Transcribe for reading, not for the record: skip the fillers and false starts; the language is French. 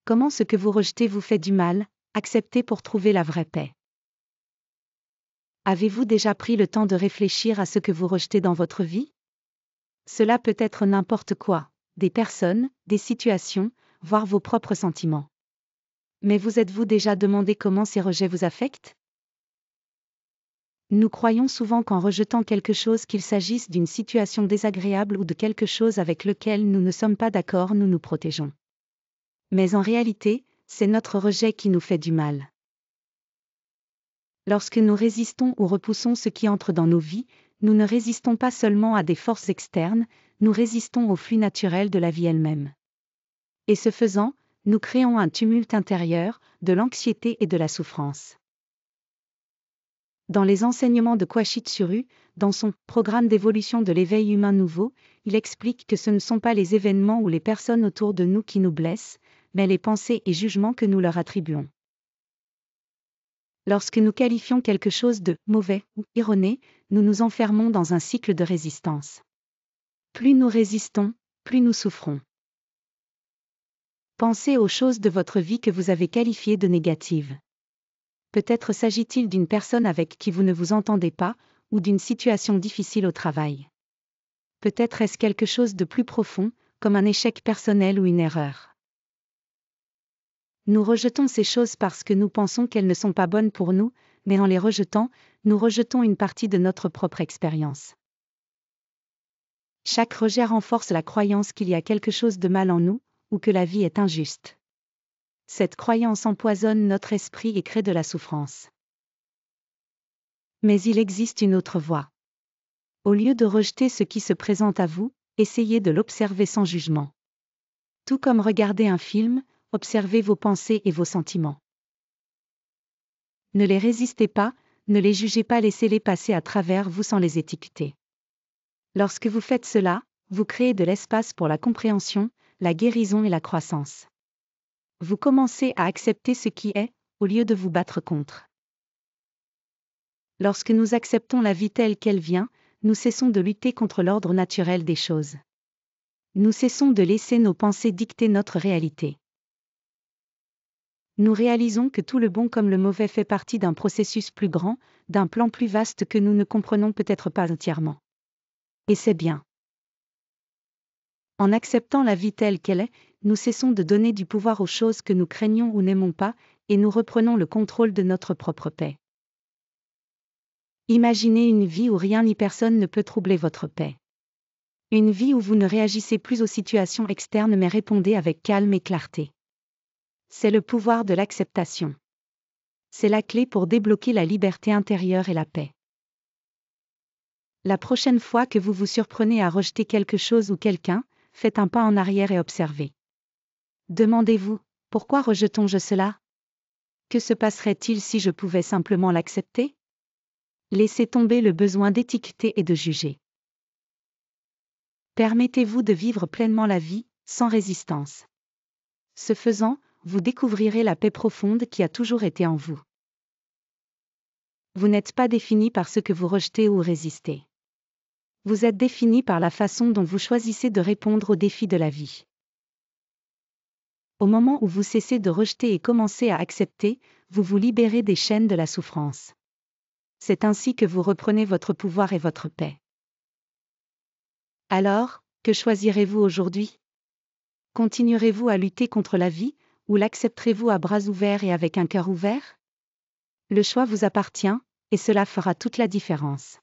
Comment ce que vous rejetez vous fait du mal, acceptez pour trouver la vraie paix. Avez-vous déjà pris le temps de réfléchir à ce que vous rejetez dans votre vie? Cela peut être n'importe quoi, des personnes, des situations, voire vos propres sentiments. Mais vous êtes-vous déjà demandé comment ces rejets vous affectent? Nous croyons souvent qu'en rejetant quelque chose, qu'il s'agisse d'une situation désagréable ou de quelque chose avec lequel nous ne sommes pas d'accord, nous nous protégeons. Mais en réalité, c'est notre rejet qui nous fait du mal. Lorsque nous résistons ou repoussons ce qui entre dans nos vies, nous ne résistons pas seulement à des forces externes, nous résistons au flux naturel de la vie elle-même. Et ce faisant, nous créons un tumulte intérieur, de l'anxiété et de la souffrance. Dans les enseignements de Kwashit Tsuru, dans son « Programme d'évolution de l'éveil humain nouveau », il explique que ce ne sont pas les événements ou les personnes autour de nous qui nous blessent, mais les pensées et jugements que nous leur attribuons. Lorsque nous qualifions quelque chose de « mauvais » ou « erroné », nous nous enfermons dans un cycle de résistance. Plus nous résistons, plus nous souffrons. Pensez aux choses de votre vie que vous avez qualifiées de négatives. Peut-être s'agit-il d'une personne avec qui vous ne vous entendez pas, ou d'une situation difficile au travail. Peut-être est-ce quelque chose de plus profond, comme un échec personnel ou une erreur. Nous rejetons ces choses parce que nous pensons qu'elles ne sont pas bonnes pour nous, mais en les rejetant, nous rejetons une partie de notre propre expérience. Chaque rejet renforce la croyance qu'il y a quelque chose de mal en nous, ou que la vie est injuste. Cette croyance empoisonne notre esprit et crée de la souffrance. Mais il existe une autre voie. Au lieu de rejeter ce qui se présente à vous, essayez de l'observer sans jugement. Tout comme regarder un film, observez vos pensées et vos sentiments. Ne les résistez pas, ne les jugez pas, laissez-les passer à travers vous sans les étiqueter. Lorsque vous faites cela, vous créez de l'espace pour la compréhension, la guérison et la croissance. Vous commencez à accepter ce qui est, au lieu de vous battre contre. Lorsque nous acceptons la vie telle qu'elle vient, nous cessons de lutter contre l'ordre naturel des choses. Nous cessons de laisser nos pensées dicter notre réalité. Nous réalisons que tout le bon comme le mauvais fait partie d'un processus plus grand, d'un plan plus vaste que nous ne comprenons peut-être pas entièrement. Et c'est bien. En acceptant la vie telle qu'elle est, nous cessons de donner du pouvoir aux choses que nous craignons ou n'aimons pas, et nous reprenons le contrôle de notre propre paix. Imaginez une vie où rien ni personne ne peut troubler votre paix. Une vie où vous ne réagissez plus aux situations externes mais répondez avec calme et clarté. C'est le pouvoir de l'acceptation. C'est la clé pour débloquer la liberté intérieure et la paix. La prochaine fois que vous vous surprenez à rejeter quelque chose ou quelqu'un, faites un pas en arrière et observez. Demandez-vous, pourquoi rejetons-je cela? Que se passerait-il si je pouvais simplement l'accepter? Laissez tomber le besoin d'étiqueter et de juger. Permettez-vous de vivre pleinement la vie, sans résistance. Ce faisant, vous découvrirez la paix profonde qui a toujours été en vous. Vous n'êtes pas défini par ce que vous rejetez ou résistez. Vous êtes défini par la façon dont vous choisissez de répondre aux défis de la vie. Au moment où vous cessez de rejeter et commencez à accepter, vous vous libérez des chaînes de la souffrance. C'est ainsi que vous reprenez votre pouvoir et votre paix. Alors, que choisirez-vous aujourd'hui? Continuerez-vous à lutter contre la vie, ou l'accepterez-vous à bras ouverts et avec un cœur ouvert? Le choix vous appartient, et cela fera toute la différence.